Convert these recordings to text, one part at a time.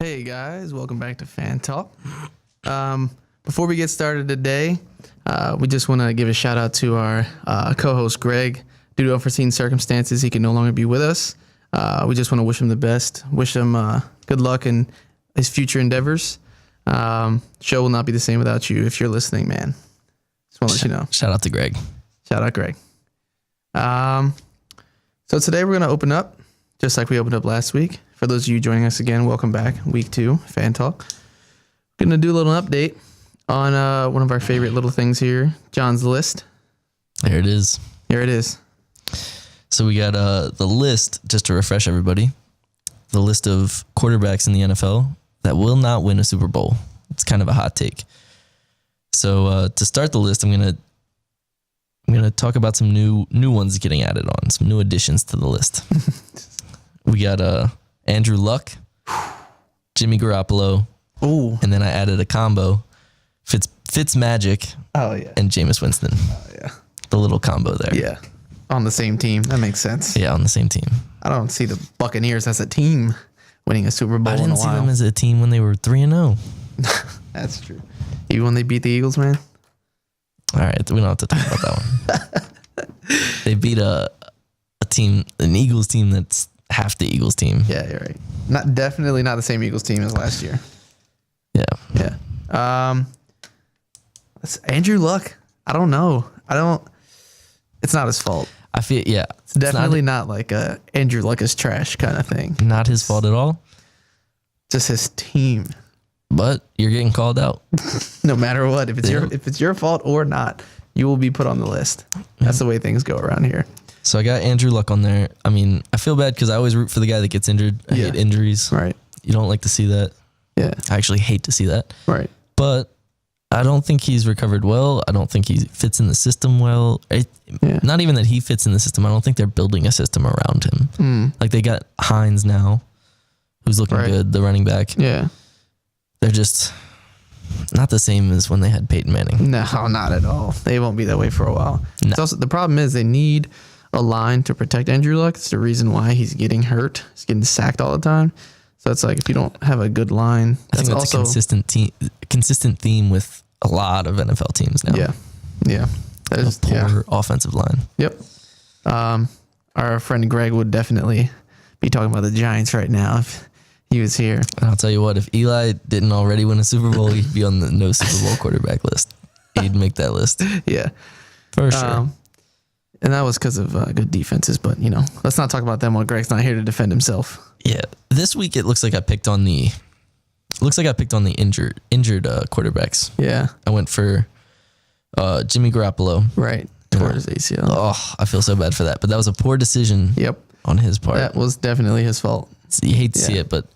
Hey guys, welcome back to Fan Talk. Before we get started today, we just want to give a shout out to our co-host Greg. Due to unforeseen circumstances, he can no longer be with us. We just want to wish him the best. Wish him good luck in his future endeavors. Show will not be the same without you. If you're listening, man, just want to let you know. Shout out to Greg. Shout out Greg. So today we're gonna open up just like we opened up last week. For those of you joining us again, welcome back. Week 2, Fan Talk. Going to do a little update on one of our favorite little things here, John's list. There it is. Here it is. So we got the list, just to refresh everybody, the list of quarterbacks in the NFL that will not win a Super Bowl. It's kind of a hot take. So to start the list, I'm gonna talk about some new ones getting added on, some new additions to the list. We got Andrew Luck, Jimmy Garoppolo, and then I added a combo, Fitz Magic, and Jameis Winston. Oh, yeah. The little combo there. Yeah. On the same team. That makes sense. Yeah, on the same team. I don't see the Buccaneers as a team winning a Super Bowl in a while. I didn't see them as a team when they were 3-0. That's true. Even when they beat the Eagles, man? All right, we don't have to talk about that one. They beat an Eagles team that's half the Eagles team. Yeah, you're right. Definitely not the same Eagles team as last year. Yeah. Yeah. Andrew Luck. I don't know. It's not his fault. I feel, yeah. It's definitely not like a Andrew Luck is trash kind of thing. Not his fault at all. Just his team. But you're getting called out. No matter what. If it's your fault or not, you will be put on the list. That's the way things go around here. So I got Andrew Luck on there. I mean, I feel bad because I always root for the guy that gets injured. I hate injuries. Right. You don't like to see that. Yeah. I actually hate to see that. Right. But I don't think he's recovered well. I don't think he fits in the system well. Not even that he fits in the system. I don't think they're building a system around him. Like they got Hines now, who's looking good, the running back. Yeah. They're just not the same as when they had Peyton Manning. No, not at all. They won't be that way for a while. No. It's also, the problem is they need a line to protect Andrew Luck. It's the reason why he's getting hurt. He's getting sacked all the time. So it's like if you don't have a good line, I think that's a consistent theme with a lot of NFL teams now. Yeah. Yeah. There's a poor offensive line. Yep. Our friend Greg would definitely be talking about the Giants right now if he was here. And I'll tell you what, if Eli didn't already win a Super Bowl, he'd be on the no Super Bowl quarterback list. He'd make that list. Yeah. For sure. And that was because of good defenses, but let's not talk about them while Greg's not here to defend himself. Yeah, this week it looks like I picked on the injured quarterbacks. Yeah, I went for Jimmy Garoppolo. Right, toward his ACL. Oh, I feel so bad for that, but that was a poor decision. Yep, on his part. That was definitely his fault. You hate to see it, but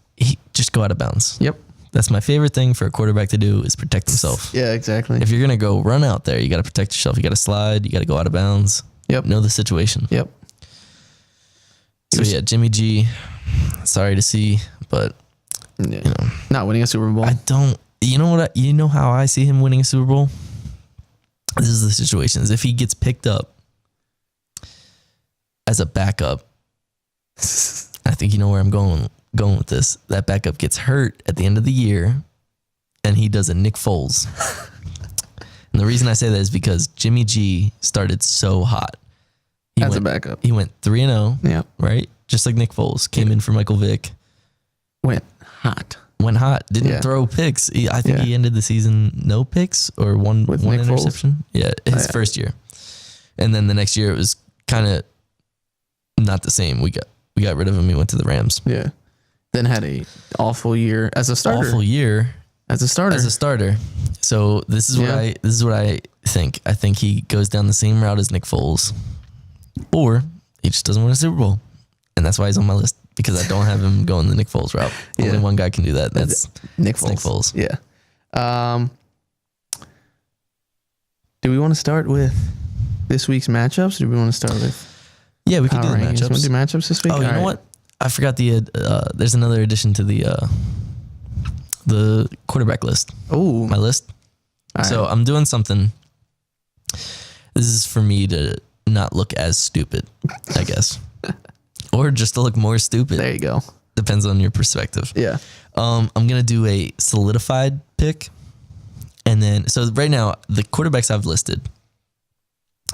just go out of bounds. Yep, that's my favorite thing for a quarterback to do is protect himself. Yeah, exactly. If you're gonna go run out there, you got to protect yourself. You got to slide. You got to go out of bounds. Yep. Know the situation. Yep. So yeah, Jimmy G. Sorry to see, but not winning a Super Bowl. I don't. You know what? You know how I see him winning a Super Bowl. This is the situation: is if he gets picked up as a backup. I think you know where I'm going with this. That backup gets hurt at the end of the year, and he does a Nick Foles. And the reason I say that is because Jimmy G started so hot. As a backup. He went 3-0. Yeah. Right? Just like Nick Foles. Came in for Michael Vick. Went hot. Didn't throw picks. I think he ended the season no picks or one interception. Yeah, his first year. And then the next year it was kind of not the same. We got rid of him. He went to the Rams. Yeah. Then had a awful year as a starter. As a starter. So this is what I think. I think he goes down the same route as Nick Foles, or he just doesn't win a Super Bowl, and that's why he's on my list because I don't have him going the Nick Foles route. Only one guy can do that. That's Nick Foles. Yeah. Do we want to start with this week's matchups? Or do we want to start with? Yeah, we can do the matchups. You want to do matchups this week? Oh, you know what? I forgot there's another addition to the quarterback list. Oh, my list. So I'm doing something. This is for me to not look as stupid, I guess. Or just to look more stupid. There you go. Depends on your perspective. Yeah. I'm gonna do a solidified pick, and then so right now the quarterbacks I've listed,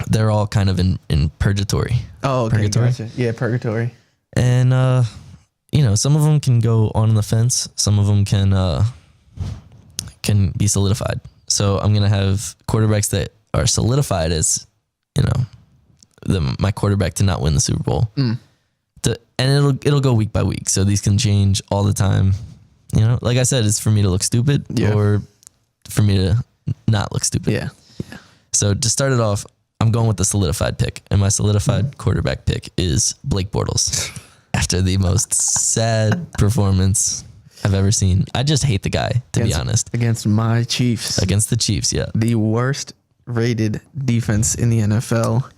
they're all kind of in purgatory. Oh, okay. Purgatory? Gotcha. Yeah, purgatory. And some of them can go on the fence. Some of them can be solidified. So I'm gonna have quarterbacks that are solidified as, my quarterback to not win the Super Bowl. And it'll go week by week. So these can change all the time. Like I said, it's for me to look stupid or for me to not look stupid. Yeah. So to start it off, I'm going with the solidified pick, and my solidified quarterback pick is Blake Bortles. After the most sad performance I've ever seen. I just hate the guy, to be honest. Against my Chiefs. Against the Chiefs, yeah. The worst rated defense in the NFL.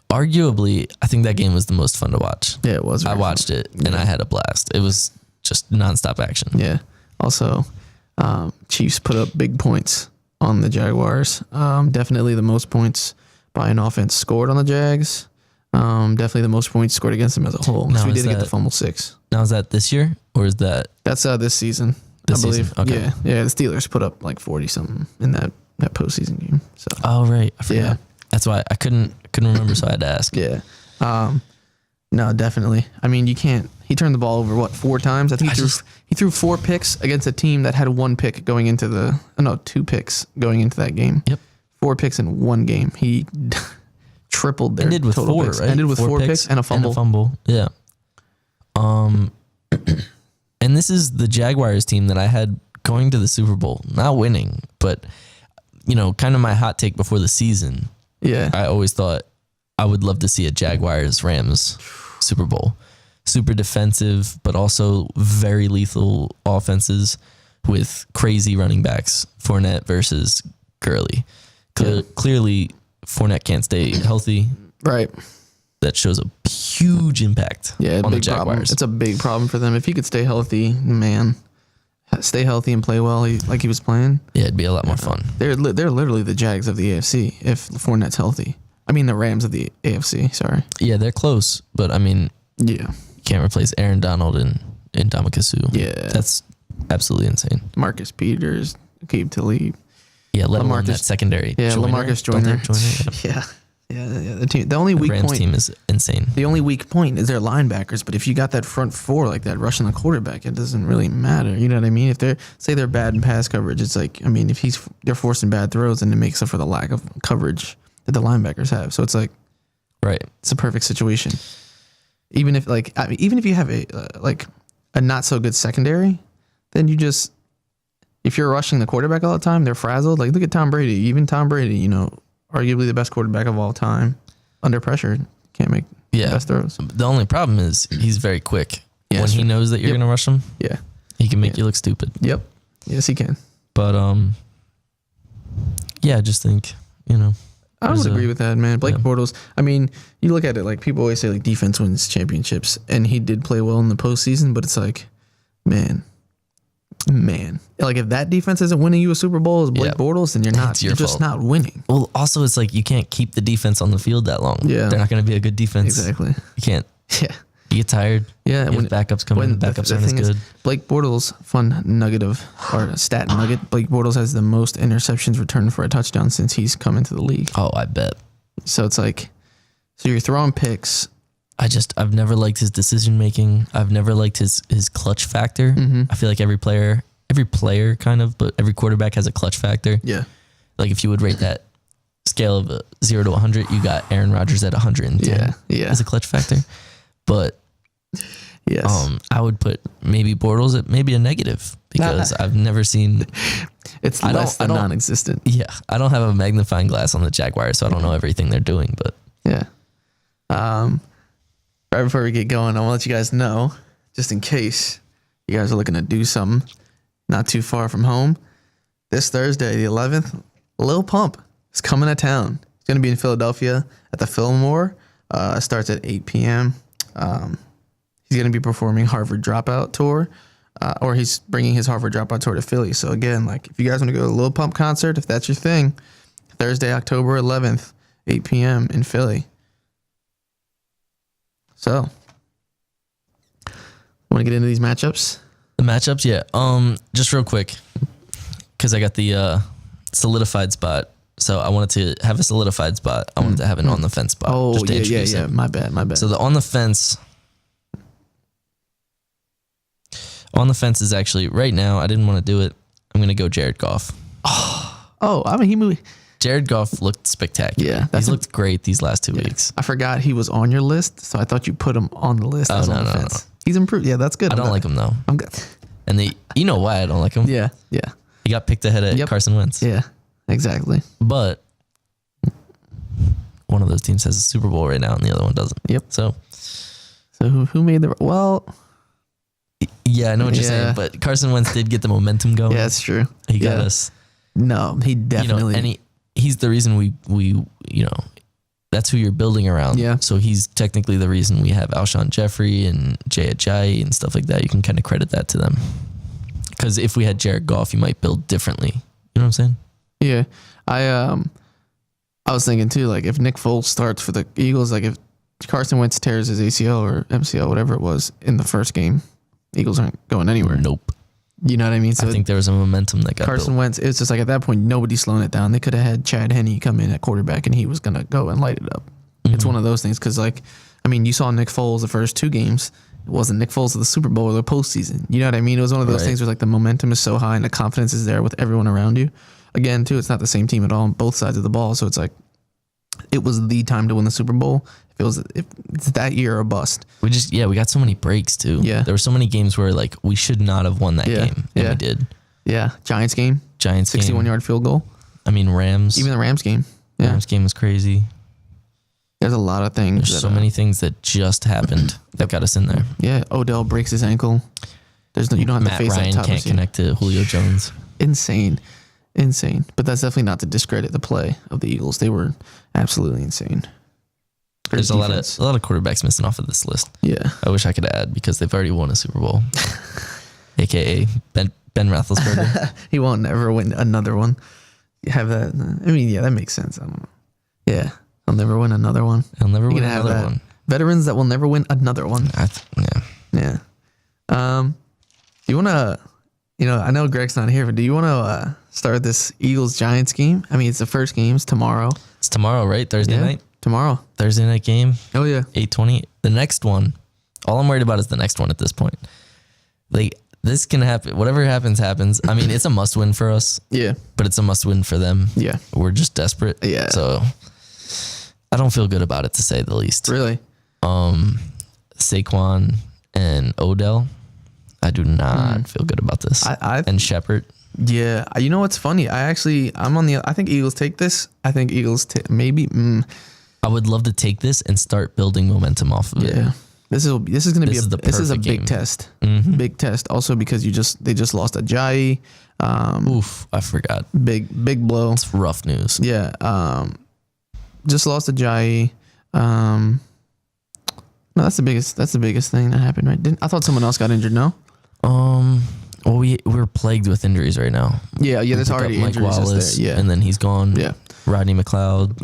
Arguably, I think that game was the most fun to watch. Yeah, it was. I watched it, and I had a blast. It was just nonstop action. Yeah. Also, Chiefs put up big points on the Jaguars. Definitely the most points by an offense scored on the Jags. Definitely the most points scored against them as a whole. Because we did get the fumble 6. Now, is that this year or is that? That's this season, I believe. Season? Okay. Yeah. The Steelers put up like 40 something in that postseason game. So. Oh right, I forgot. Yeah. That's why I couldn't remember, so I had to ask. Yeah. No, definitely. I mean, you can't. He turned the ball over 4 times. I think he threw 4 picks against a team that had 1 pick going into 2 picks going into that game. Yep. 4 picks in 1 game. He tripled their ended with total 4, picks. right? Ended with 4 picks and a fumble. Yeah. And this is the Jaguars team that I had going to the Super Bowl, not winning, but kind of my hot take before the season. Yeah. I always thought I would love to see a Jaguars Rams Super Bowl. Super defensive, but also very lethal offenses with crazy running backs. Fournette versus Gurley. Clearly, Fournette can't stay healthy. Right. That shows a huge impact on the Jaguars. Problem. It's a big problem for them. If he could stay healthy, stay healthy and play well like he was playing. Yeah, it'd be a lot more fun. They're literally the Jags of the AFC if Fournette's healthy. I mean, the Rams of the AFC, sorry. Yeah, they're close, but I mean, yeah, you can't replace Aaron Donald and Ndamukong Suh. Yeah. That's absolutely insane. Marcus Peters, Gabe Talib. Yeah, let alone that secondary. Yeah, LaMarcus Joyner. Yeah. Yeah. The only weak Rams point. team is insane. The only weak point is their linebackers. But if you got that front 4 like that, rushing the quarterback, it doesn't really matter. You know what I mean? If they're bad in pass coverage, it's like, I mean, if they're forcing bad throws, then it makes up for the lack of coverage that the linebackers have. So it's like, right, it's a perfect situation. Even if you have a not so good secondary, then if you're rushing the quarterback all the time, they're frazzled. Like, look at Tom Brady. Even Tom Brady, arguably the best quarterback of all time, under pressure, can't make the best throws. The only problem is he's very quick. Yeah, when he knows that you're going to rush him, yeah, he can make you look stupid. Yep. Yes, he can. But I just think, I would agree with that, man. Blake Bortles, I mean, you look at it, like, people always say, like, defense wins championships, and he did play well in the postseason, but it's like, man. Like, if that defense isn't winning you a Super Bowl as Blake Bortles, then you're just not winning. Well, also, it's like you can't keep the defense on the field that long. Yeah. They're not going to be a good defense. Exactly. You can't. Yeah. You get tired. Yeah. When backups come in, backups aren't as good. Blake Bortles, stat nugget, Blake Bortles has the most interceptions returned for a touchdown since he's come into the league. Oh, I bet. So it's like, you're throwing picks. I've never liked his decision making. I've never liked his clutch factor. Mm-hmm. I feel like every player kind of, but every quarterback has a clutch factor. Yeah. Like, if you would rate that scale of 0 to 100, you got Aaron Rodgers at 110. Yeah. As a clutch factor. But yes, I would put maybe Bortles at maybe a negative because I've never seen. It's less than non-existent. Yeah, I don't have a magnifying glass on the Jaguars, so I don't know everything they're doing. But yeah, right before we get going, I want to let you guys know, just in case you guys are looking to do something not too far from home, this Thursday, the 11th, Lil Pump is coming to town. It's going to be in Philadelphia at the Fillmore. It starts at 8 p.m. He's going to be performing Harvard Dropout Tour, or he's bringing his Harvard Dropout Tour to Philly. So again, like, if you guys want to go to a Lil Pump concert, if that's your thing, Thursday, October 11th, 8 p.m. in Philly. So Want to get into these matchups? The matchups, yeah. Just real quick, because I got the solidified spot. So I wanted to have a solidified spot. I wanted to have an on the fence spot. Oh, just to yeah. introduce it. My bad. So the on the fence is actually right now. I didn't want to do it. I'm gonna go Jared Goff. Oh, I mean, he moved. Jared Goff looked spectacular. Yeah, he's looked great these last 2 weeks. I forgot he was on your list, so I thought you put him on the list as on the fence. No. He's improved. Yeah, that's good. I don't like him though. I'm good. And you know why I don't like him? Yeah. He got picked ahead of Carson Wentz. Yeah, exactly. But one of those teams has a Super Bowl right now, and the other one doesn't. Yep. So who made the yeah, I know what you're saying, but Carson Wentz did get the momentum going. Yeah, it's true. He got us. No, he definitely. And he's the reason we that's who you're building around. Yeah. So he's technically the reason we have Alshon Jeffrey and Jay Ajayi and stuff like that. You can kind of credit that to them. Because if we had Jared Goff, you might build differently. You know what I'm saying? Yeah, I was thinking too, like if Nick Foles starts for the Eagles, like if Carson Wentz tears his ACL or MCL, whatever it was, in the first game, Eagles aren't going anywhere. Nope. You know what I mean? So I think there was a momentum that got Carson built. Wentz, it's just like at that point, nobody's slowing it down. They could have had Chad Henne come in at quarterback and he was going to go and light it up. Mm-hmm. It's one of those things because, like, I mean, you saw Nick Foles the first 2 games. It wasn't Nick Foles of the Super Bowl or the postseason. You know what I mean? It was one of those things where, like, the momentum is so high and the confidence is there with everyone around you. Again, too, it's not the same team at all on both sides of the ball. So it's like, it was the time to win the Super Bowl. If it's that year or bust. We got so many breaks too. Yeah. There were so many games where like we should not have won that game. And we did. Yeah. Giants game. Giants 61-yard field goal. I mean, Rams. Even the Rams game. Yeah. Rams game was crazy. There's a lot of things. There's so many things that just happened that got us in there. Yeah. Odell breaks his ankle. You don't have Matt to face Ryan that top can't receiver. connect to Julio Jones. Insane. But that's definitely not to discredit the play of the Eagles. They were absolutely insane. There's a lot of quarterbacks missing off of this list. Yeah. I wish I could add because they've already won a Super Bowl, aka Ben Roethlisberger. He won't ever win another one. You have that. I mean, yeah, that makes sense. I don't know. Yeah, he'll never win another one. He'll never win have another that. one. Veterans that will never win another one. Yeah. Yeah. You want to? I know Greg's not here, but do you want to start this Eagles Giants game? I mean, it's the first game. It's tomorrow. It's tomorrow, right? Thursday night. Tomorrow. Thursday night game. Oh yeah. 8:20. The next one. All I'm worried about is the next one at this point. Like this can happen. Whatever happens. I mean, it's a must win for us. Yeah. But it's a must win for them. Yeah. We're just desperate. Yeah. So I don't feel good about it to say the least. Really. Saquon and Odell. I do not feel good about this. And Shepard. Yeah. You know what's funny? I think Eagles take this. I think Eagles maybe. I would love to take this and start building momentum off of it. Yeah. This is going to be a perfect big game. test. Mm-hmm. Big test. Also because they just lost Ajayi. Oof, I forgot. Big blow. It's rough news. Yeah. Just lost Ajayi. No, that's the biggest thing that happened, right? I thought someone else got injured, no? Well, we're plagued with injuries right now. Yeah, there's already Mike injuries Wallace, there. Yeah. and then he's gone. Yeah. Rodney McLeod.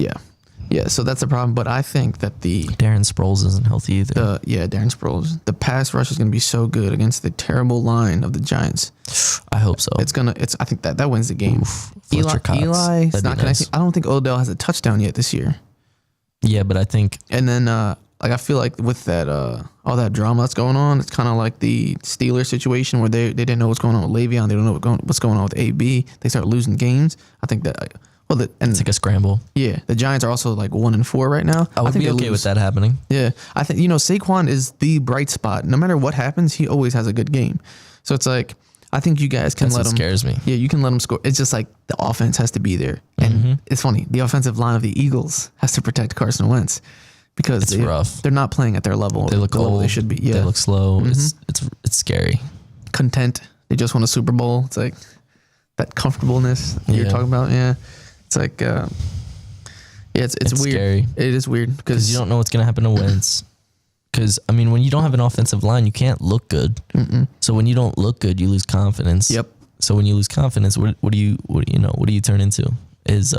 Yeah, so that's the problem. But I think that Darren Sproles isn't healthy either. Darren Sproles. The pass rush is going to be so good against the terrible line of the Giants. I hope so. I think that wins the game. Fletcher Cox. Eli's That'd not be connecting. nice. I don't think Odell has a touchdown yet this year. Yeah, but I think. And then, I feel like with that all that drama that's going on, it's kind of like the Steelers situation where they didn't know what's going on with Le'Veon. They don't know what's going on with AB. They start losing games. I think that. It's like a scramble. Yeah, the Giants are also like 1-4 right now. I would think be they okay lose. with that happening. Yeah, I think Saquon is the bright spot. No matter what happens, he always has a good game. So it's like I think you guys can That's let what him. Scares me. Yeah, you can let him score. It's just like the offense has to be there, and it's funny. The offensive line of the Eagles has to protect Carson Wentz because It's rough. They're not playing at their level. They look the level old. They should be. Yeah, They look slow. It's scary. content. They just won a Super Bowl. It's like that comfortableness you're Yeah. talking about. Yeah, it's like it's weird. Scary. It is weird Because you don't know what's going to happen to Wentz. Because, I mean, when you don't have an offensive line, you can't look good. So when you don't look good, you lose confidence. Yep. So when you lose confidence, what do you turn into? Is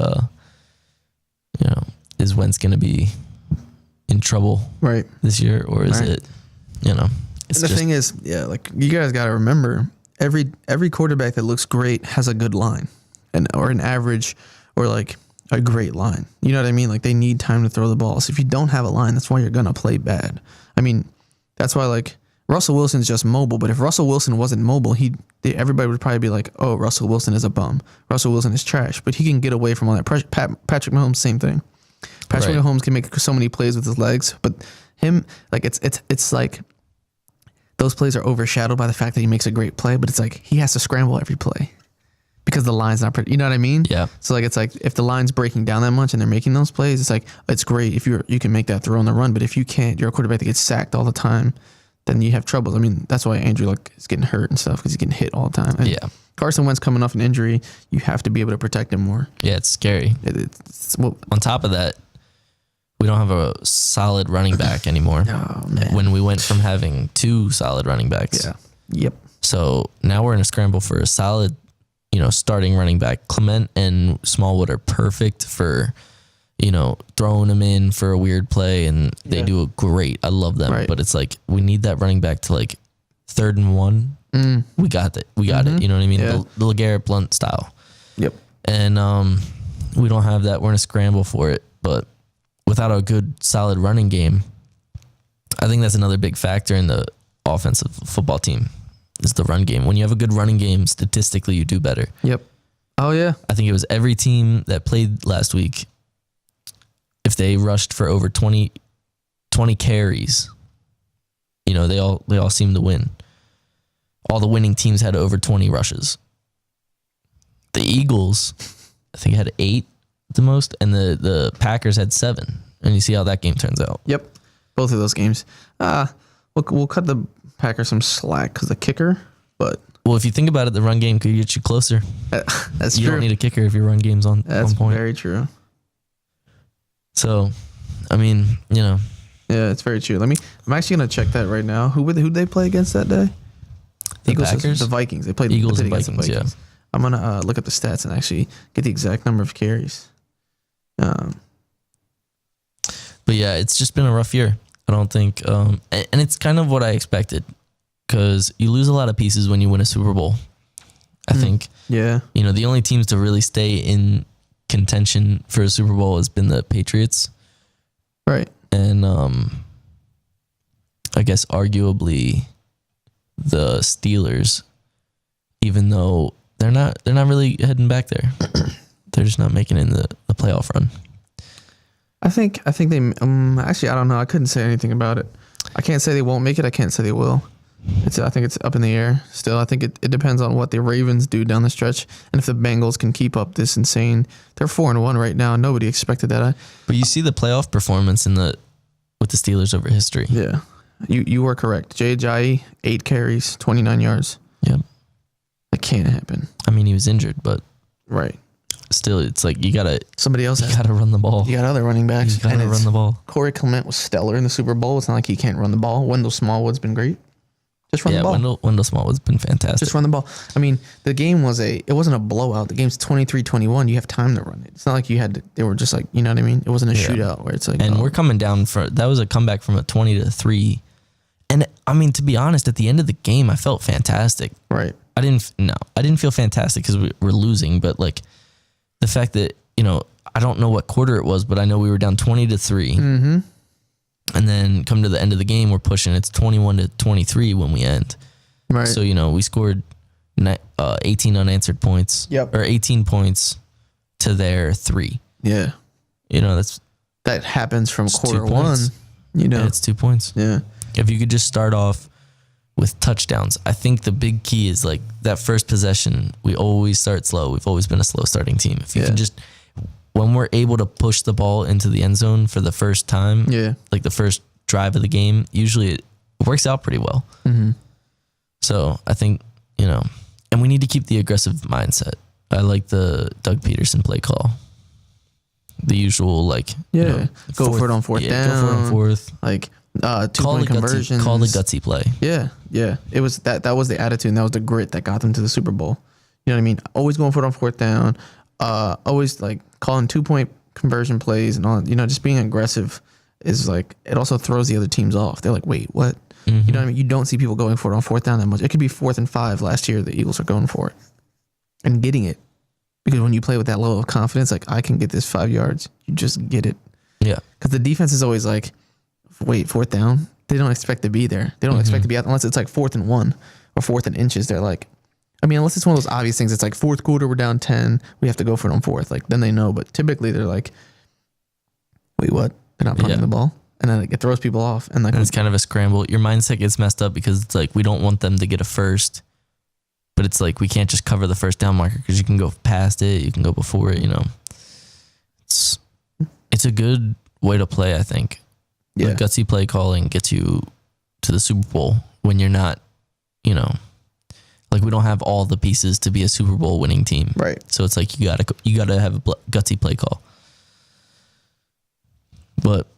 Wentz going to be in trouble right. this year, or is Right. it, It's And the just, thing is, yeah, like you guys got to remember, every quarterback that looks great has a good line, or an average, or like a great line. You know what I mean? Like they need time to throw the ball. So if you don't have a line, that's why you're gonna play bad. I mean, that's why like Russell Wilson's just mobile. But if Russell Wilson wasn't mobile, everybody would probably be like, oh, Russell Wilson is a bum. Russell Wilson is trash. But he can get away from all that pressure. Patrick Mahomes, same thing. Patrick Right. Mahomes can make so many plays with his legs, but him, like it's like those plays are overshadowed by the fact that he makes a great play. But it's like he has to scramble every play because the line's not pretty. You know what I mean? Yeah. So like it's like if the line's breaking down that much and they're making those plays, it's like it's great if you can make that throw on the run. But if you can't, you're a quarterback that gets sacked all the time, then you have trouble. I mean, that's why Andrew Luck is getting hurt and stuff because he's getting hit all the time. And Yeah. Carson Wentz coming off an injury, you have to be able to protect him more. Yeah, it's scary. Well, On top of that, we don't have a solid running back anymore. oh man. When we went from having 2 solid running backs. Yeah. Yep. So now we're in a scramble for a solid, starting running back. Clement and Smallwood are perfect for, throwing them in for a weird play, and they Yeah. do it great. I love them. Right. But it's like we need that running back to like 3rd and 1. We got that. We got it. You know what I mean? Yeah. The LeGarrette Blount style. Yep. And we don't have that. We're in a scramble for it. But without a good, solid running game, I think that's another big factor in the offensive football team is the run game. When you have a good running game, statistically, you do better. Yep. Oh yeah. I think it was every team that played last week, if they rushed for over 20 carries, they all seemed to win. All the winning teams had over 20 rushes. The Eagles, I think, had 8 the most, and the Packers had 7. And you see how that game turns out. Yep. Both of those games. We'll cut the Packers some slack because the kicker, but Well, if you think about it, the run game could get you closer. that's You true. don't need a kicker if your run game's on point. Very true. So, I mean, Yeah, it's very true. I'm actually gonna check that right now. Who'd they play against that day? The Eagles, Packers? the Vikings. They played Eagles they and played against the Vikings, I'm gonna look at the stats and actually get the exact number of carries. But yeah, it's just been a rough year. I don't think, and it's kind of what I expected, because you lose a lot of pieces when you win a Super Bowl. I think, Yeah. the only teams to really stay in contention for a Super Bowl has been the Patriots, Right. and I guess arguably the Steelers, even though they're not really heading back there. They're just not making it in the playoff run. I think they actually I don't know. I couldn't say anything about it. I can't say they won't make it. I can't say they will. I think it's up in the air still. I think it depends on what the Ravens do down the stretch and if the Bengals can keep up this insane. They're 4-1 right now. Nobody expected that. But you see the playoff performance with the Steelers over history. Yeah. You were correct. Jay Ajayi, 8 carries, 29 yards. Yep. That can't happen. I mean, he was injured, but Right. still, it's like you gotta Somebody else has. gotta run the ball. You got other running backs. You gotta and it's- run the ball. Corey Clement was stellar in the Super Bowl. It's not like he can't run the ball. Wendell Smallwood's been great. Just run the ball. Wendell Smallwood's been fantastic. Just run the ball. I mean, the game it wasn't a blowout. The game's 23-21. You have time to run it. It's not like they were just like, you know what I mean? It wasn't a shootout where it's like, And we're coming down that was a comeback from a 20-3. And I mean, to be honest, at the end of the game, I felt fantastic. right. I didn't feel fantastic because we're losing, but like the fact that, I don't know what quarter it was, but I know we were down 20-3. Mm-hmm. And then come to the end of the game, we're pushing. It's 21-23 when we end. Right. So, we scored 18 unanswered points. Yep. Or 18 points to their 3. yeah. That happens from It's quarter 2 points. one. it's 2 points. Yeah. If you could just start off with touchdowns, I think the big key is like that first possession. We always start slow. We've always been a slow starting team. If you can just, when we're able to push the ball into the end zone for the first time, Yeah. like the first drive of the game, usually it works out pretty well. Mm-hmm. So I think, and we need to keep the aggressive mindset. I like the Doug Peterson play call. The usual, like, Go for it on fourth down. Go for it on fourth. Like 2-point conversions. Call the gutsy play. Yeah. Yeah. It was that was the attitude and that was the grit that got them to the Super Bowl. You know what I mean? Always going for it on fourth down. Always like calling 2-point conversion plays and all, just being aggressive. is like it also throws the other teams off. They're like, wait, what? You know what I mean? You don't see people going for it on fourth down that much. It could be 4th and 5 last year. The Eagles are going for it and getting it, because when you play with that level of confidence, like I can get this 5 yards, you just get it. Yeah. Because the defense is always like, wait, 4th down. They don't expect to be there. They don't expect to be out unless it's like 4th and 1 or 4th and inches. They're like, I mean, unless it's one of those obvious things. It's like 4th quarter, we're down 10. We have to go for it on 4th. Like then they know. But typically they're like, wait, what? They're not punting the ball. And then it throws people off. And like it's kind of a scramble. Your mindset gets messed up because it's like we don't want them to get a first, but it's like we can't just cover the first down marker because you can go past it, you can go before it. You know, it's a good way to play. I think. Yeah. The gutsy play calling gets you to the Super Bowl when you're not, you know, like we don't have all the pieces to be a Super Bowl winning team. Right. So it's like you gotta have a gutsy play call. But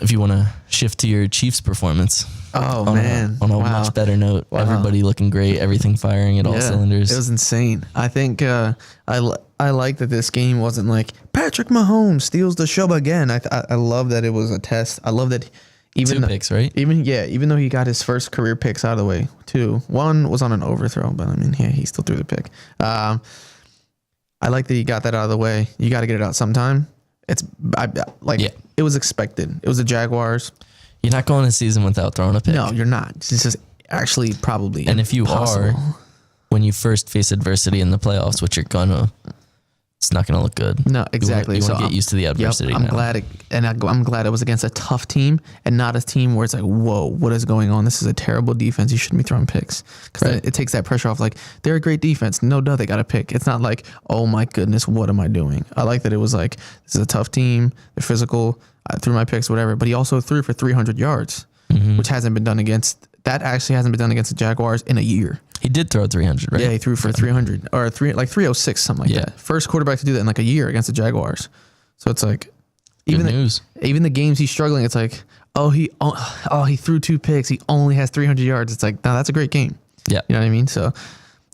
if you want to shift to your Chiefs performance, oh on man, on a much better note, everybody looking great, everything firing at all cylinders. It was insane. I think I like that this game wasn't like Patrick Mahomes steals the show again. I love that it was a test. I love that even 2 picks, right? Even though he got his first career picks out of the way, 2. One was on an overthrow, but I mean, yeah, he still threw the pick. I like that he got that out of the way. You got to get it out sometime. It was expected. It was the Jaguars. You're not going a season without throwing a pick. No, you're not. This is actually probably and if you impossible. are, when you first face adversity in the playoffs, which you're gonna, it's not gonna look good. No, exactly. You want to get used to the adversity. I'm glad I'm glad it was against a tough team and not a team where it's like, whoa, what is going on? This is a terrible defense. You shouldn't be throwing picks, because it takes that pressure off. Like, they're a great defense. No doubt they got a pick. It's not like, oh my goodness, what am I doing? I like that it was like, this is a tough team. They're physical. I threw my picks, whatever. But he also threw for 300 yards, which hasn't been done against the Jaguars in a year. He did throw 300, right? Yeah, he threw for 300 or 306, something like that. First quarterback to do that in like a year against the Jaguars. So it's like, even the games he's struggling, it's like, he threw 2 picks. He only has 300 yards. It's like, no, that's a great game. Yeah. You know what I mean? So,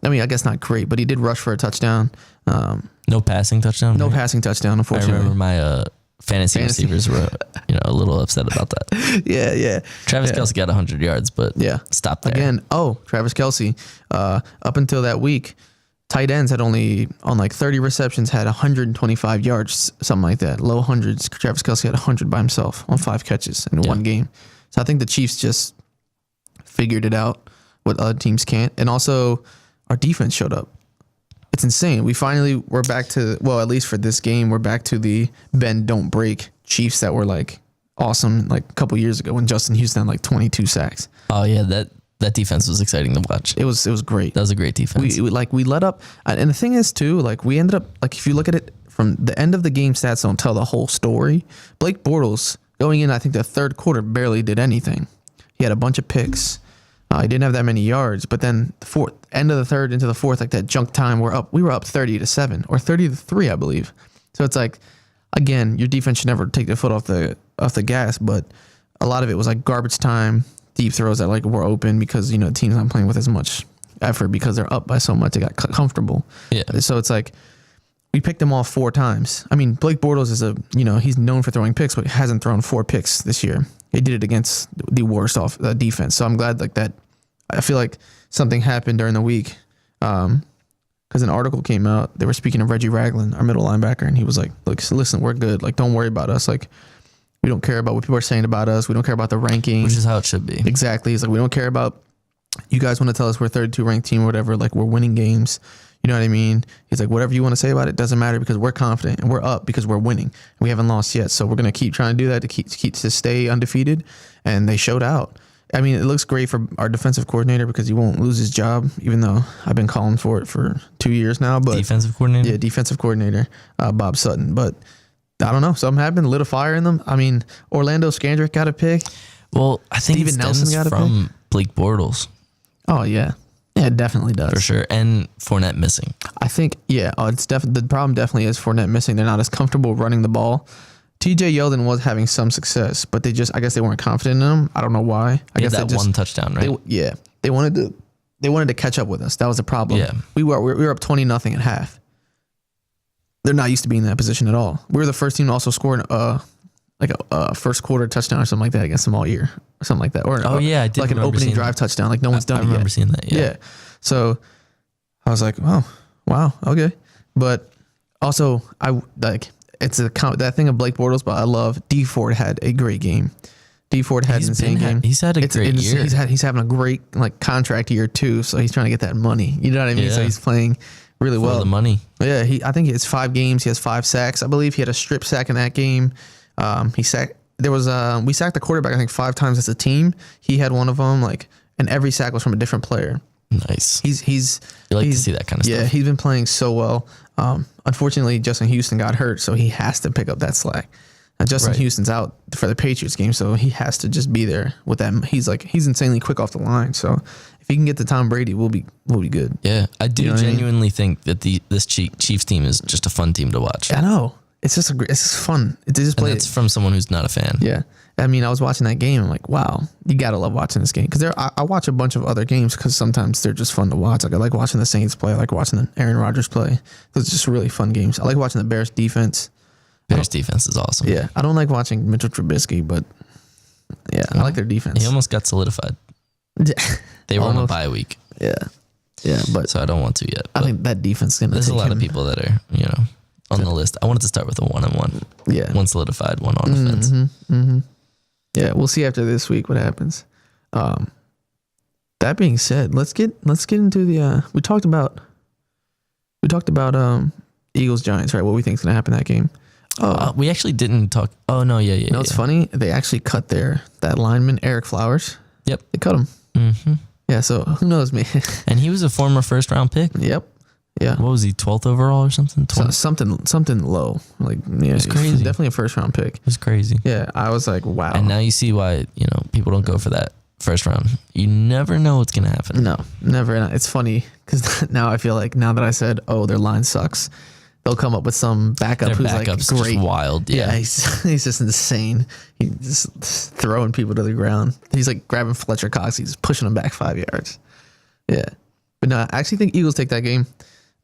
I mean, I guess not great, but he did rush for a touchdown. No passing touchdown. No passing touchdown, unfortunately. I remember my fantasy receivers were, a little upset about that. Yeah. Travis Kelce got 100 yards, but stop there. Again, Travis Kelce, up until that week, tight ends had only, on like 30 receptions, had 125 yards, something like that. Low hundreds. Travis Kelce had 100 by himself on 5 catches in one game. So I think the Chiefs just figured it out, what other teams can't. And also, our defense showed up. It's insane. We're back to, well, at least for this game, we're back to the bend, don't break Chiefs that were like awesome like a couple years ago when Justin Houston had like 22 sacks. Oh yeah, that defense was exciting to watch. It was great. That was a great defense. We let up, and the thing is too, like we ended up, like if you look at it from the end of the game, stats don't tell the whole story. Blake Bortles going in, I think the third quarter barely did anything. He had a bunch of picks. He didn't have that many yards, but then the end of the third into the fourth, like that junk time, we were up 30-7 or 30-3, I believe. So it's like, again, your defense should never take the foot off the gas, but a lot of it was like garbage time, deep throws that like were open because, the team's not playing with as much effort because they're up by so much. They got comfortable. Yeah. So it's like, we picked him off 4 times. I mean, Blake Bortles is he's known for throwing picks, but he hasn't thrown 4 picks this year. He did it against the worst off defense. So I'm glad like that. I feel like something happened during the week because an article came out. They were speaking of Reggie Ragland, our middle linebacker, and he was like, "Look, listen, we're good. Like, don't worry about us. Like, we don't care about what people are saying about us. We don't care about the rankings." Which is how it should be. Exactly. He's like, "We don't care about you guys want to tell us we're 32 ranked team or whatever. Like, we're winning games. You know what I mean?" He's like, "Whatever you want to say about it doesn't matter because we're confident and we're up because we're winning. We haven't lost yet. So we're going to keep trying to do that to stay undefeated." And they showed out. I mean, it looks great for our defensive coordinator because he won't lose his job, even though I've been calling for it for 2 years now. But defensive coordinator? Yeah, defensive coordinator, Bob Sutton. But I don't know. Something happened, lit a fire in them. I mean, Orlando Scandrick got a pick. Well, I think Steven Nelson got a from Blake Bortles. Oh, yeah. Yeah, it definitely does. For sure. And Fournette missing. I think, it's the problem definitely is Fournette missing. They're not as comfortable running the ball. TJ Yeldon was having some success, but I guess they weren't confident in him. I don't know why. I guess that one touchdown, right? They wanted to catch up with us. That was the problem. Yeah. We were up 20-0 at half. They're not used to being in that position at all. We were the first team to also score like a first quarter touchdown or something like that against them all year or something like that. Or Oh, yeah, I did like an remember opening seeing drive touchdown. Like no one's done I it yet. remember seeing that. Yeah. So I was like, oh, wow, okay. But also, I like it's that thing of Blake Bortles, but I love D Ford had a great game. D Ford had an insane game. He's had a great year. He's having a great like contract year too, so he's trying to get that money. You know what I mean? So Yeah. he's playing really For well. the money. Yeah, I think it's 5 games. He has 5 sacks. I believe he had a strip sack in that game. We sacked the quarterback I think 5 times as a team. He had one of them, like, and every sack was from a different player. Nice. He's You like to see that kind of yeah, stuff. he's been playing so well. Unfortunately, Justin Houston got hurt, so he has to pick up that slack. Justin Right. Houston's out for the Patriots game, so he has to just be there with that. He's insanely quick off the line. So if he can get to Tom Brady, we'll be good. Yeah, I do You know what I mean? genuinely think that this Chiefs team is just a fun team to watch. I know it's just fun. They just And play. that's from someone who's not a fan. Yeah. I mean, I was watching that game. I'm like, wow, you got to love watching this game. Because I watch a bunch of other games because sometimes they're just fun to watch. Like, I like watching the Saints play. I like watching the Aaron Rodgers play. Those are just really fun games. I like watching the Bears defense. Bears defense is awesome. Yeah. I don't like watching Mitchell Trubisky, but yeah, I like their defense. He almost got solidified. They were on a Almost. bye week, Yeah. Yeah. But so I don't want to yet. I But think that defense is going to there's take a lot him. of people that are, on the list. I wanted to start with a 1-on-1. Yeah. One solidified, one on offense. Yeah. We'll see after this week what happens. That being said, let's get into the, we talked about Eagles Giants, right? What we think is going to happen in that game. We actually didn't talk. Oh, no, yeah. You know what's funny? They actually cut that lineman, Eric Flowers. Yep. They cut him. Mm-hmm. Yeah, so who knows me? And he was a former first round pick. Yep. Yeah. What was he, 12th overall or something? 20? Something low. Like, yeah, It's crazy. Definitely a first round pick. It was crazy. Yeah, I was like, wow. And now you see why, people don't go for that first round. You never know what's going to happen. No, never. And it's funny because now I feel like now that I said, oh, their line sucks, they'll come up with some backup Their who's backup's like great. just wild. Yeah, Yeah. he's just insane. He's just throwing people to the ground. He's like grabbing Fletcher Cox. He's pushing him back 5 yards. Yeah. But no, I actually think Eagles take that game.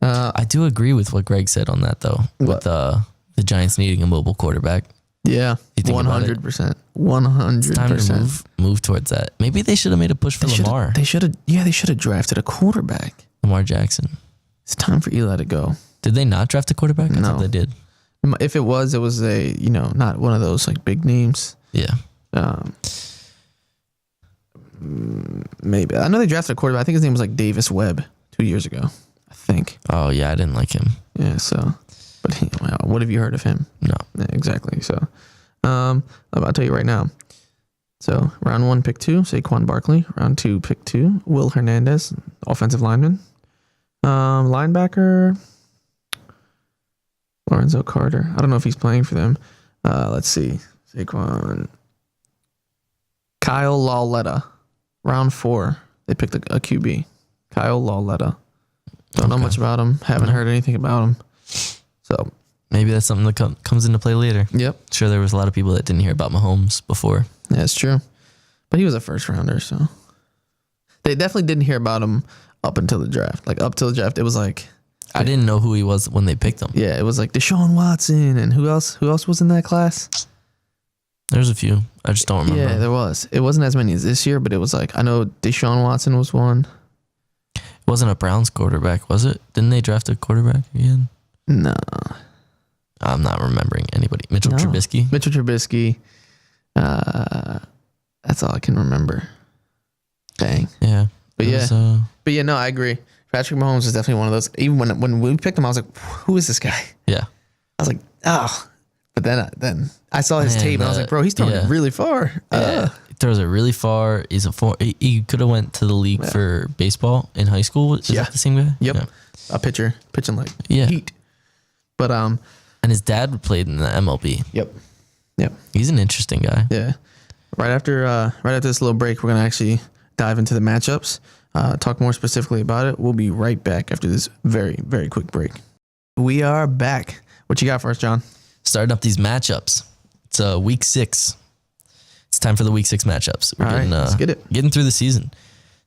I do agree with what Greg said on that, though, with the Giants needing a mobile quarterback. Yeah, You think about it? 100%. 100%. It's time to move towards that. Maybe they should have made a push for Lamar. They should have drafted a quarterback. Lamar Jackson. It's time for Eli to go. Did they not draft a quarterback? I No. thought they did. If it was a, not one of those like big names. Yeah. Maybe. I know they drafted a quarterback. I think his name was like Davis Webb 2 years ago. I think. Oh, yeah, I didn't like him. Yeah, so. But what have you heard of him? No. Yeah, exactly. So, I'll tell you right now. So, round 1, pick 2, Saquon Barkley. Round 2, pick 2, Will Hernandez, offensive lineman. Linebacker, Lorenzo Carter. I don't know if he's playing for them. Let's see. Saquon. Kyle Lauletta. Round 4, they picked a QB. Kyle Lauletta. Don't know much about him. Haven't heard anything about him. So, Maybe that's something that comes into play later. yep. Sure, there was a lot of people that didn't hear about Mahomes before. Yeah, it's true. But he was a first rounder, so they definitely didn't hear about him up until the draft. Like up till the draft, it was like, I didn't know who he was when they picked him. yeah, it was like Deshaun Watson and who else? Who else was in that class? There's a few. I just don't remember. Yeah, there was. It wasn't as many as this year, but it was like I know Deshaun Watson was one. It wasn't a Browns quarterback, was it? Didn't they draft a quarterback again? No, I'm not remembering anybody. Mitchell No. Trubisky. Mitchell Trubisky. That's all I can remember. Dang. Yeah. But It yeah. was, But yeah, no, I agree. Patrick Mahomes is definitely one of those. Even when we picked him, I was like, who is this guy? yeah. I was like, oh. But then I saw his Man, tape and I was like, bro, he's throwing it yeah. really far. Yeah. He throws it really far. He could have went to the league for baseball in high school. Is Yeah. that the same guy? Yep. Yeah. A pitcher pitching like Yeah. heat. But And his dad played in the MLB. yep. He's an interesting guy. Yeah. Right after this little break, we're gonna actually dive into the matchups, talk more specifically about it. We'll be right back after this very, very quick break. We are back. What you got for us, John? Starting up these matchups. It's week 6. It's time for the week 6 matchups. We're All right, let's get it. Getting through the season.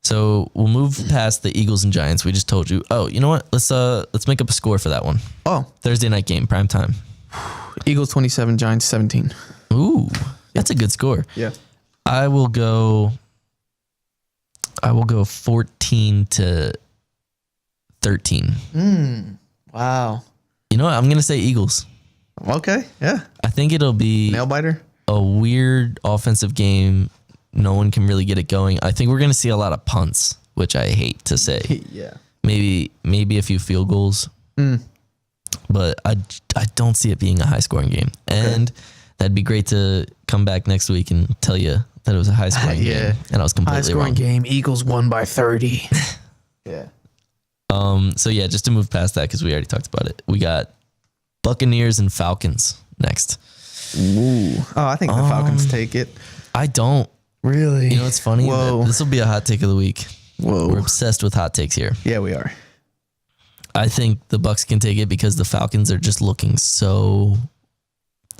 So we'll move past the Eagles and Giants. We just told you. Oh, you know what? Let's make up a score for that one. Oh, Thursday night game, prime time. Eagles 27, Giants 17. Ooh, that's a good score. Yeah. I will go 14-13. Wow. You know what? I'm going to say Eagles. Okay. Yeah. I think it'll be Nail biter. a weird offensive game. No one can really get it going. I think we're going to see a lot of punts, which I hate to say. Yeah. Maybe a few field goals. But I don't see it being a high scoring game. And that'd be great to come back next week and tell you that it was a high scoring game. And I was completely High scoring wrong. game. Eagles won by 30. Yeah. So yeah, just to move past that, because we already talked about it. We got Buccaneers and Falcons next. Ooh. Oh, I think the Falcons take it. I don't. Really? You know what's funny? Whoa. This will be a hot take of the week. Whoa. We're obsessed with hot takes here. Yeah, we are. I think the Bucs can take it because the Falcons are just looking so.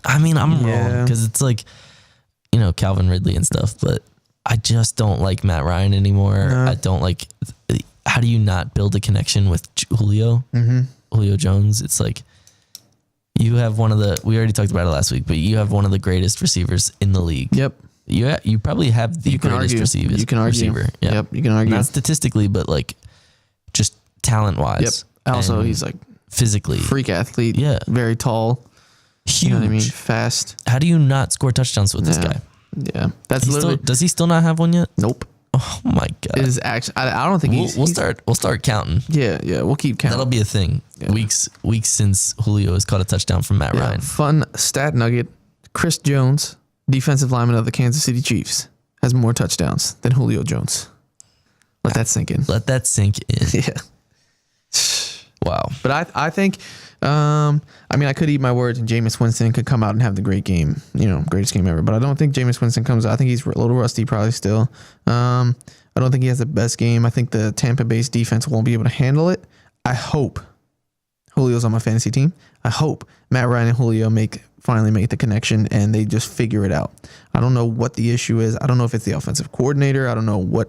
I mean, I'm wrong because it's like, Calvin Ridley and stuff, but I just don't like Matt Ryan anymore. No. I don't like. How do you not build a connection with Julio? Julio Jones? It's like you have one of the. We already talked about it last week, but you have one of the greatest receivers in the league. Yep. You probably have the greatest receiver. You can argue. Receiver. Yeah. Yep. You can argue. Not statistically, but like just talent wise. Yep. Also, and he's like physically freak athlete. Yeah. Very tall. huge. You know what I mean? Fast. How do you not score touchdowns with this Yeah. guy? Yeah. That's literally. Does he still not have one yet? Nope. Oh my god. Is actually. I don't think We'll start counting. Yeah. Yeah. We'll keep counting. That'll be a thing. Yeah. Weeks since Julio has caught a touchdown from Matt Yeah, Ryan. fun stat nugget. Chris Jones, defensive lineman of the Kansas City Chiefs, has more touchdowns than Julio Jones. Let that sink in. Let that sink in. Yeah. Wow. But I think, I could eat my words and Jameis Winston could come out and have the great game, greatest game ever. But I don't think Jameis Winston comes out. I think he's a little rusty probably still. I don't think he has the best game. I think the Tampa-based defense won't be able to handle it. I hope Julio's on my fantasy team. I hope Matt Ryan and Julio finally make the connection and they just figure it out. I don't know what the issue is. I don't know if it's the offensive coordinator. I don't know I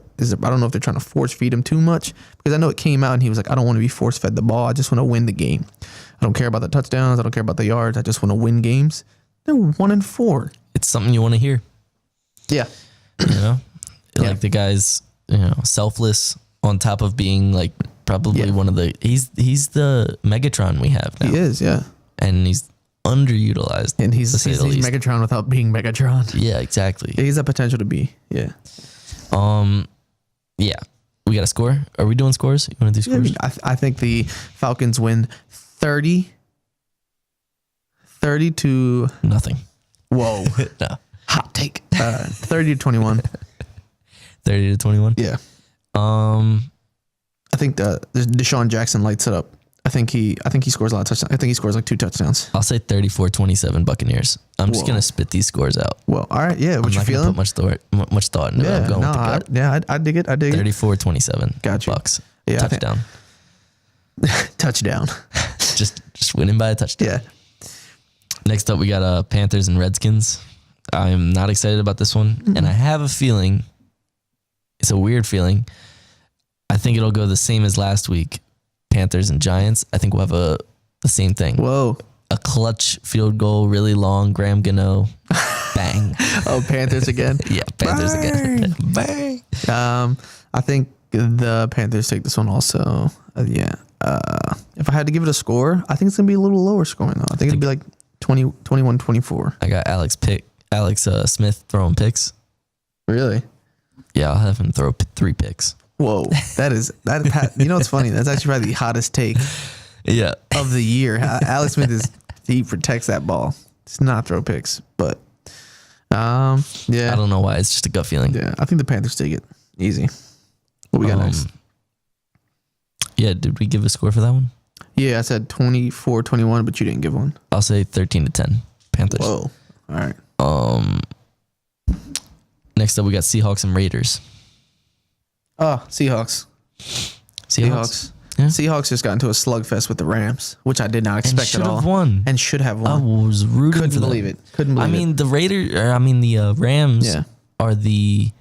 don't know if they're trying to force feed him too much, because I know it came out and he was like, I don't want to be force fed the ball. I just want to win the game. I don't care about the touchdowns. I don't care about the yards. I just want to win games. They're 1-4. It's something you want to hear. Yeah. Yeah. Yeah. The guy's, selfless on top of being like probably one of the he's the Megatron we have now. He is, yeah. And he's underutilized. And he's to say the least. Megatron without being Megatron. Yeah, exactly. He's a potential to be. Yeah. Yeah. We got a score. Are we doing scores? You want to do Yeah, scores? I think the Falcons win 30 to Nothing. whoa. No. Hot take. 30-21. 30-21. Yeah. I think Deshaun Jackson lights it up. I think he scores a lot of touchdowns. I think he scores like 2 touchdowns. I'll say 34-27 Buccaneers. I'm just Whoa. going to spit these scores out. Well, all right. Yeah. What I'm you not going to feeling? put much thought into it. Yeah. I'm going No. with the gut. I dig it. I dig it. 34-27. Got you. Bucks. Yeah, I think- Touchdown. Touchdown. just winning by a touchdown. Yeah. Next up, we got Panthers and Redskins. I'm not excited about this one, and I have a feeling. It's a weird feeling. I think it'll go the same as last week. Panthers and Giants. I think we'll have the same thing. Whoa. A clutch field goal, really long. Graham Gano, bang. Oh, Panthers again. Yeah, Panthers again. Bang. I think the Panthers take this one also. If I had to give it a score, I think it's gonna be a little lower scoring though. I think it'd be like 21-24. I got Alex Smith throwing picks. Really? Yeah, I'll have him throw 3 picks. Whoa, that. You know what's funny? That's actually probably the hottest take Yeah. of the year. Alex Smith he protects that ball. Does not throw picks, but I yeah, don't know why. It's just a gut feeling. yeah. I think the Panthers take it easy. What we got next? Yeah, did we give a score for that one? Yeah, I said 24-21, but you didn't give one. I'll say 13-10. Panthers. Whoa. All right. Next up, we got Seahawks and Raiders. Oh, Seahawks. Seahawks. Yeah. Seahawks just got into a slugfest with the Rams, which I did not And expect should at all. have won. And should have I won. was rooting Couldn't for them. believe it. Couldn't believe it. The Rams Yeah. are the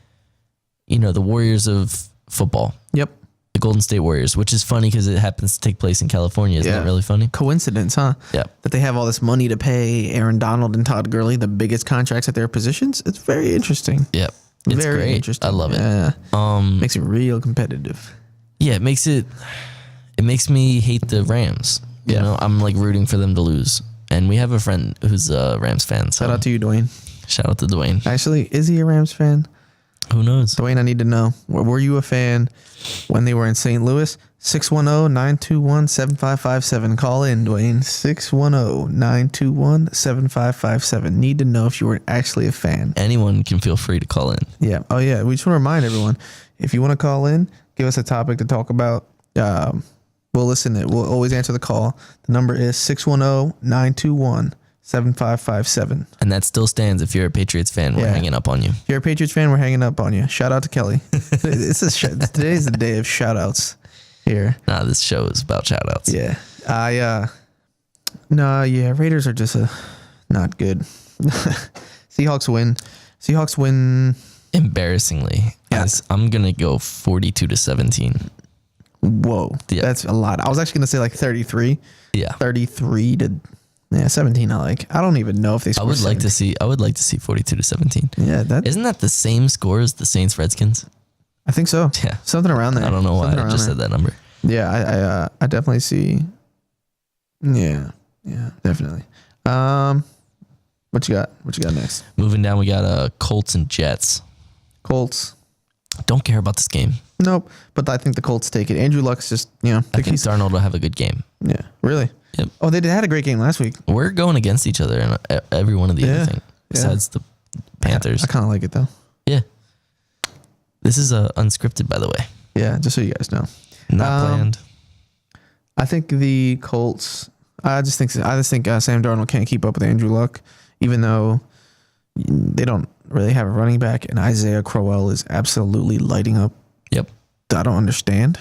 Warriors of football. Yep. the Golden State Warriors, which is funny because it happens to take place in California. Isn't that really funny? Coincidence, huh? Yeah. That they have all this money to pay Aaron Donald and Todd Gurley the biggest contracts at their positions. It's very interesting. Yep. It's Very great. interesting. I love it. Yeah. Makes it real competitive. Yeah, it makes me hate the Rams. You know, I'm like rooting for them to lose. And we have a friend who's a Rams fan. So Shout out to you, Dwayne. shout out to Dwayne. Actually, is he a Rams fan? Who knows? Dwayne, I need to know. Were you a fan when they were in St. Louis? 610-921-7557. Call in, Dwayne. 610-921-7557. Need to know if you were actually a fan. Anyone can feel free to call in. Yeah. Oh, yeah. We just want to remind everyone, if you want to call in, give us a topic to talk about. We'll listen. We'll always answer the call. The number is 610-921-7557. And that still stands. If you're a Patriots fan, we're hanging up on you. If you're a Patriots fan, we're hanging up on you. Shout out to Kelly. Today's the day of shout outs here. Nah, this show is about shout outs. Yeah. Raiders are just not good. Seahawks win. Embarrassingly. Yeah. I'm going to go 42-17. Whoa. Yeah. That's a lot. I was actually going to say like 33. Yeah. 33 to 17. I don't even know if they scored. I would like to see 42-17. Yeah, Isn't that the same score as the Saints Redskins? I think so. Yeah. Something around there. I don't know why Something I just around said that number. Yeah, I definitely see. Yeah, definitely. What you got? What you got next? Moving down, we got Colts and Jets. Colts. Don't care about this game. Nope. But I think the Colts take it. Andrew Luck's just, I think Darnold will have a good game. Yeah. Really? Yep. Oh, they had a great game last week. We're going against each other in every one of these, I think, besides the Panthers. I kind of like it though. Yeah. This is unscripted, by the way. Yeah, just so you guys know. Not planned. I think the Colts. I just think Sam Darnold can't keep up with Andrew Luck, even though they don't really have a running back, and Isaiah Crowell is absolutely lighting up. Yep. I don't understand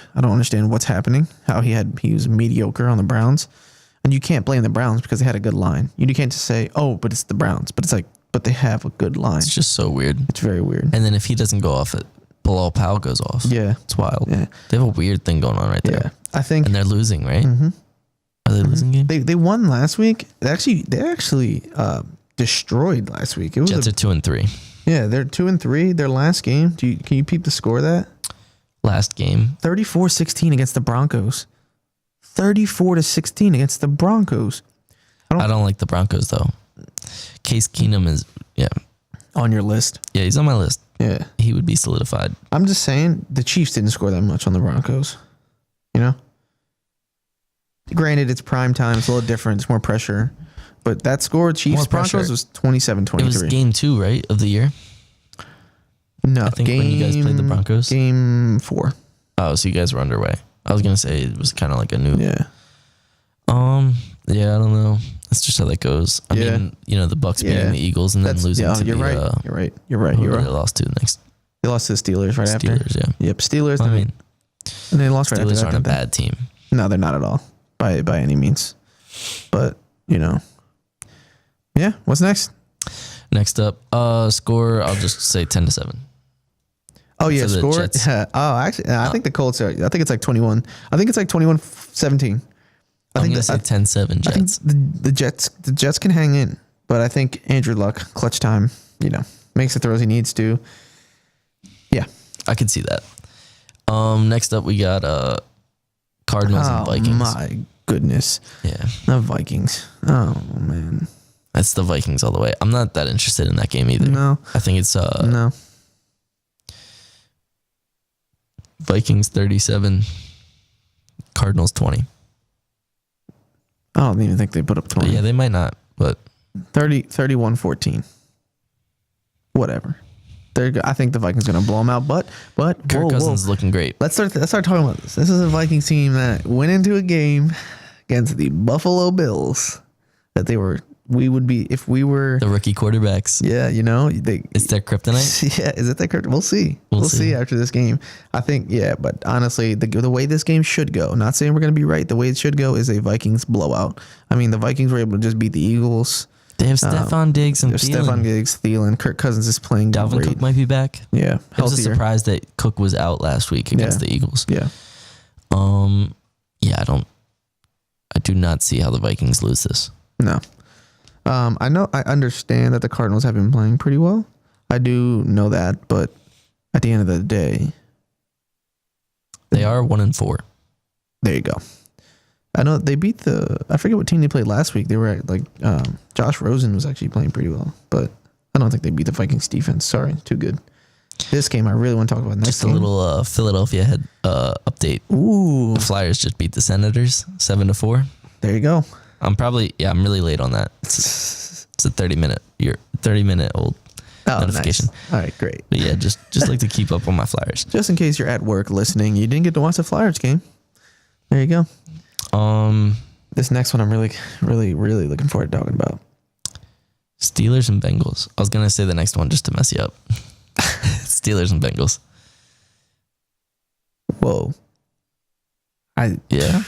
what's happening. How he was mediocre on the Browns, and you can't blame the Browns because they had a good line. You can't just say, "Oh, but it's the Browns." But it's like, but they have a good line. It's just so weird. It's very weird. And then if he doesn't go off, Bilal Powell goes off. Yeah, it's wild. Yeah. They have a weird thing going on right there. Yeah, I think. And they're losing, right? Mm-hmm. Are they losing game? They won last week. They actually destroyed last week. It was Jets are 2-3. Yeah, they're 2-3. Their last game. Can you peep the score of that? Last game. 34-16 against the Broncos. 34-16 against the Broncos. I don't like the Broncos though. Case Keenum is on your list. Yeah, he's on my list. Yeah, he would be solidified. I'm just saying the Chiefs didn't score that much on the Broncos. You know. Granted, it's prime time. It's a little different. It's more pressure. But that score, Chiefs Broncos, was 27-23. It was game 2, right, of the year? No, I think when you guys played the Broncos. Game 4. Oh, so you guys were underway. I was gonna say it was kind of like a new. Yeah. Yeah, I don't know. That's just how that goes. I mean, the Bucks beating the Eagles and then losing to you're right. You're right. Who they lost to next? They lost to the Steelers after. Steelers, yeah. Yep, Steelers. I mean, and they lost right after that. Steelers aren't a bad team. No, they're not at all by any means. But yeah. What's next? Next up, score. I'll just say 10-7. Oh yeah, score. Yeah. Oh, actually, I think the Colts are. I think it's like 21. I think it's like 21-17. I'm gonna say 10-7 Jets. I think the Jets can hang in, but I think Andrew Luck, clutch time, makes the throws he needs to. Yeah, I could see that. Next up we got Cardinals and Vikings. My goodness. Yeah. The Vikings. Oh man. That's the Vikings all the way. I'm not that interested in that game either. No. I think it's no. Vikings 37, Cardinals 20. I don't even think they put up 20. Yeah, they might not, but 31-14. Whatever. I think the Vikings are going to blow them out, but Kirk Cousins is looking great. Let's start talking about this. This is a Vikings team that went into a game against the Buffalo Bills that we would be if we were the rookie quarterbacks. Yeah, it's their kryptonite. Yeah, is it their kryptonite? We'll see. We'll see after this game. I think but honestly, the way this game should go, not saying we're going to be right, the way it should go is a Vikings blowout. I mean, the Vikings were able to just beat the Eagles. They have Stephon Diggs and Thielen. Stephon Diggs, Thielen. Kirk Cousins is playing Dalvin great. Cook might be back. Yeah, it was a surprise that Cook was out last week against the Eagles. Yeah. Yeah, I do not see how the Vikings lose this. No. I understand that the Cardinals have been playing pretty well. I do know that, but at the end of the day, they are 1-4. There you go. I know they beat I forget what team they played last week. They were Josh Rosen was actually playing pretty well, but I don't think they beat the Vikings defense. Sorry, too good. This game I really want to talk about. Just a little Philadelphia head update. Ooh, the Flyers just beat the Senators 7-4. There you go. I'm really late on that. It's a 30-minute old notification. Nice. All right, great. But yeah, just like to keep up on my Flyers. Just in case you're at work listening, you didn't get to watch the Flyers game. There you go. This next one I'm really, really, really looking forward to talking about. Steelers and Bengals. I was gonna say the next one just to mess you up. Steelers and Bengals. Whoa.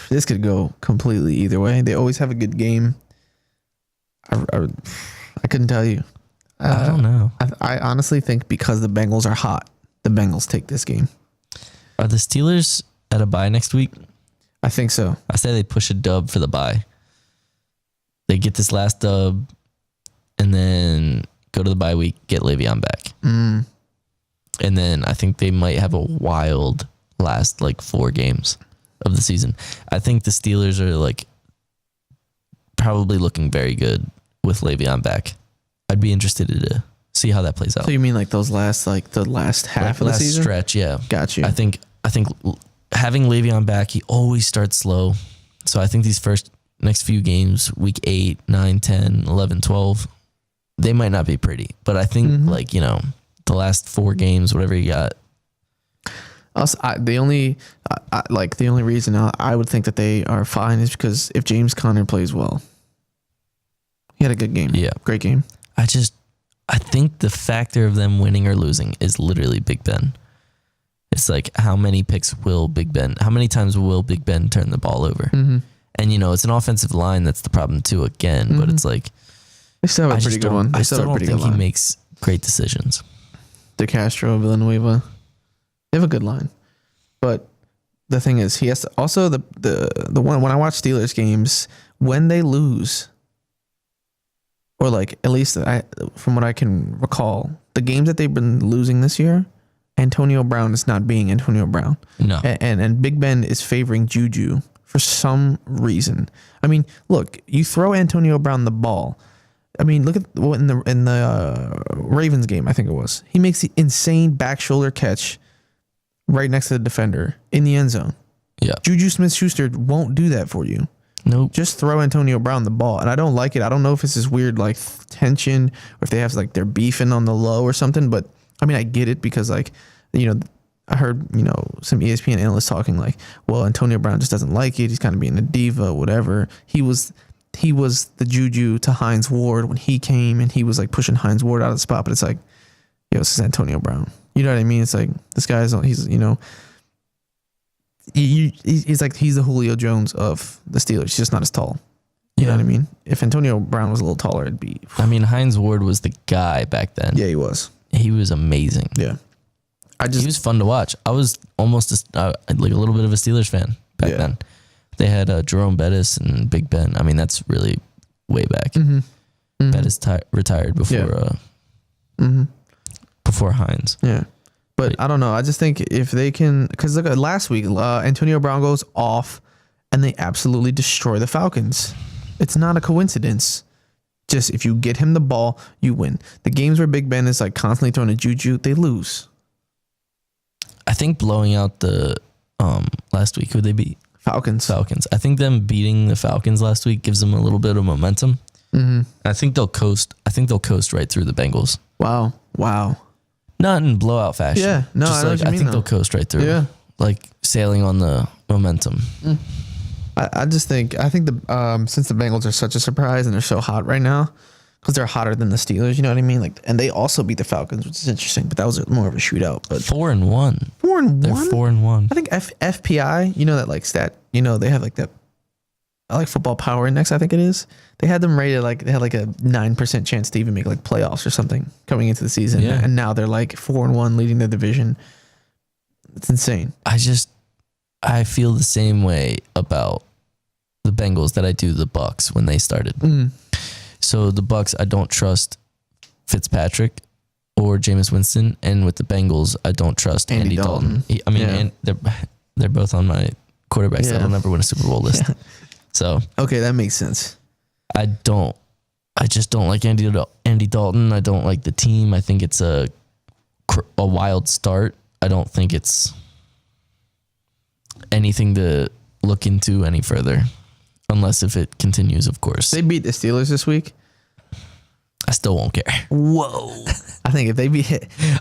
This could go completely either way. They always have a good game. I couldn't tell you. I don't know. I honestly think because the Bengals are hot, the Bengals take this game. Are the Steelers at a bye next week? I think so. I say they push a dub for the bye. They get this last dub and then go to the bye week, get Le'Veon back. And then I think they might have a wild last 4 games of the season. I think the Steelers are probably looking very good with Le'Veon back. I'd be interested to see how that plays out. So you mean the last half of the season? Stretch, yeah. Got you. I think having Le'Veon back, he always starts slow. So I think these next few games, week 8, 9, 10, 11, 12, they might not be pretty. But I think the last 4 games, whatever you got. Also, the only reason I would think that they are fine is because if James Conner plays well, he had a good game. Yeah, great game. I think the factor of them winning or losing is literally Big Ben. It's how many how many times will Big Ben turn the ball over? Mm-hmm. And it's an offensive line that's the problem too again. But it's they still have a pretty good one. I still don't think he makes great decisions. DeCastro, Villanueva, they have a good line, but the thing is, he has to also the one when I watch Steelers games when they lose, or at least from what I can recall, the games that they've been losing this year, Antonio Brown is not being Antonio Brown. No, and Big Ben is favoring Juju for some reason. I mean, look, you throw Antonio Brown the ball. I mean, look at in the Ravens game, I think it was. He makes the insane back shoulder catch right next to the defender in the end zone. Yeah. Juju Smith-Schuster won't do that for you. Nope. Just throw Antonio Brown the ball. And I don't like it. I don't know if it's this weird tension or if they have they're beefing on the low or something, but I mean, I get it because I heard, some ESPN analysts talking well, Antonio Brown just doesn't like it. He's kind of being a diva, whatever. He was the Juju to Hines Ward when he came, and he was pushing Hines Ward out of the spot. But it's this is Antonio Brown. You know what I mean? It's this guy's he's he's the Julio Jones of the Steelers. He's just not as tall. You know what I mean? If Antonio Brown was a little taller, it'd be. I mean, Hines Ward was the guy back then. Yeah, he was. He was amazing. Yeah, he was fun to watch. I was almost a little bit of a Steelers fan back then. They had Jerome Bettis and Big Ben. I mean, that's really way back. Mm-hmm. Mm-hmm. Bettis retired before before Hines. Yeah, but I don't know. I just think if they can, because look at last week, Antonio Brown goes off, and they absolutely destroy the Falcons. It's not a coincidence. Just if you get him the ball, you win. The games where Big Ben is constantly throwing a Juju, they lose. I think blowing out the last week, who they beat? Falcons. I think them beating the Falcons last week gives them a little bit of momentum. Mm-hmm. I think they'll coast. Right through the Bengals. Wow. Not in blowout fashion. Yeah. No, just I think they'll coast right through. Yeah. Sailing on the momentum. I think the since the Bengals are such a surprise and they're so hot right now, because they're hotter than the Steelers, you know what I mean? And they also beat the Falcons, which is interesting, but that was more of a shootout. But 4-1. 4-1? They're 4-1. I think FPI, that stat, they have that, I like Football Power Index, I think it is. They had them rated they had a 9% chance to even make playoffs or something coming into the season. Yeah. And now they're 4-1 leading the division. It's insane. I feel the same way about the Bengals that I do the Bucks when they started. So the Bucks, I don't trust Fitzpatrick or Jameis Winston, and with the Bengals, I don't trust Andy Dalton. I mean, Yeah. and they're both on my quarterbacks that'll never win a Super Bowl list. So Okay, that makes sense. I just don't like Andy Dalton. I don't like the team. I think it's a wild start. I don't think it's anything to look into any further, unless if it continues, of course. They beat the Steelers this week. I still won't care. Whoa! I think if they beat,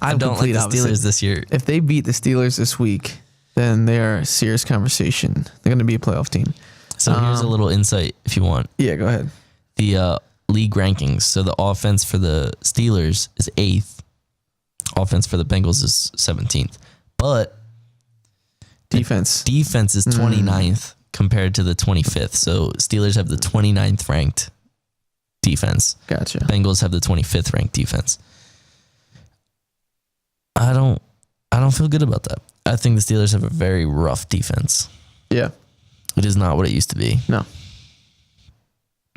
I don't like the Steelers this year. If they beat the Steelers this week, then they are a serious conversation. They're going to be a playoff team. So here's a little insight if you want. Yeah, go ahead. The league rankings. So the offense for the Steelers is 8th. Offense for the Bengals is 17th. But Defense. defense is 29th compared to the 25th. So Steelers have the 29th ranked defense. Gotcha. Bengals have the 25th ranked defense. I don't feel good about that. I think the Steelers have a very rough defense. Yeah. It is not what it used to be. No.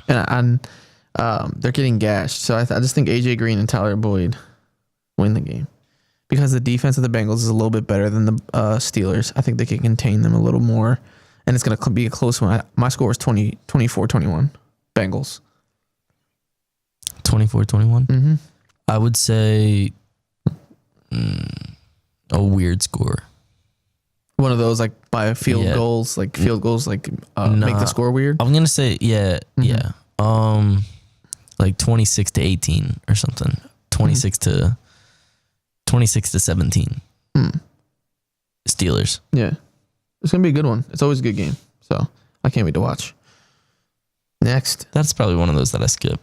And they're getting gashed. So I just think AJ Green and Tyler Boyd win the game. Because the defense of the Bengals is a little bit better than the Steelers. I think they can contain them a little more. And it's going to be a close one. My score is 24-21. Bengals. 24-21? Mm-hmm. I would say a weird score. One of those like by field Yeah. goals, like make Nah. the score weird. I'm gonna say yeah. Like 26-18 or something. 26 to 17. Steelers. Yeah. It's going to be a good one. It's always a good game. So I can't wait to watch. Next. That's probably one of those that I skip.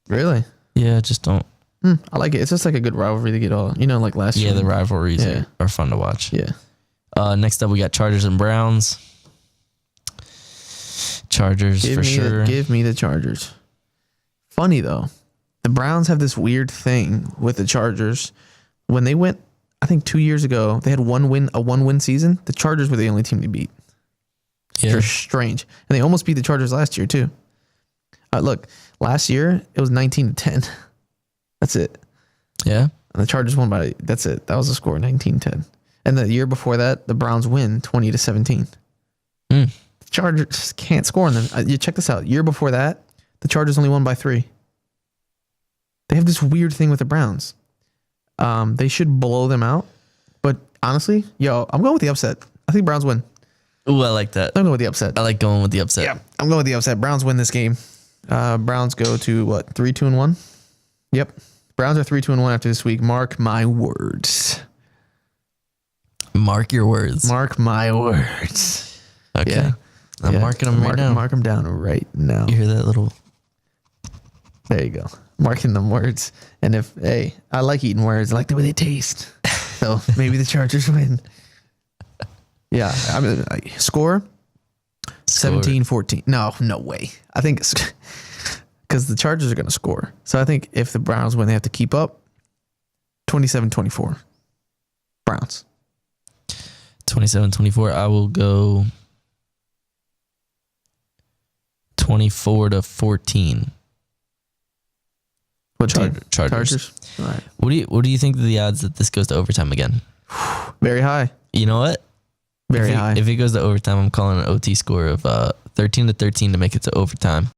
Really? Yeah, just don't. I like it. It's just like a good rivalry to get all, like last year. Yeah, the rivalries Yeah. are fun to watch. Yeah. Next up, we got Chargers and Browns. Chargers for sure. Give me the Chargers. Funny though, the Browns have this weird thing with the Chargers. When they went, I think 2 years ago, they had a one win season. The Chargers were the only team to beat. Yeah. They're strange, and they almost beat the Chargers last year too. Look, last year it was 19-10. That's it. Yeah. And the Chargers won by, that's it. That was the score, 19-10. And the year before that, the Browns win 20-17. The Chargers can't score on them. You check this out. Year before that, the Chargers only won by 3. They have this weird thing with the Browns. They should blow them out. But honestly, I'm going with the upset. I think Browns win. Ooh, I like that. I'm going with the upset. I like going with the upset. Yeah, I'm going with the upset. Browns win this game. Browns go to what? 3-2-1. Yep. Browns are 3-2-1 after this week. Mark my words. Mark your words. Mark my words. Okay. Yeah. I'm marking them right now. Mark them down right now. You hear that little? There you go. Marking them words. And I like eating words. I like the way they taste. So maybe the Chargers win. Yeah. I mean, score 17-14. No way. I think it's because the Chargers are going to score. So I think if the Browns win, they have to keep up. 27-24. Browns. 27-24. I will go 24-14. What team? Chargers. All right. What do you think of the odds that this goes to overtime again? Very high. You know what? Very high. If it goes to overtime, I'm calling an OT score of 13-13 to make it to overtime.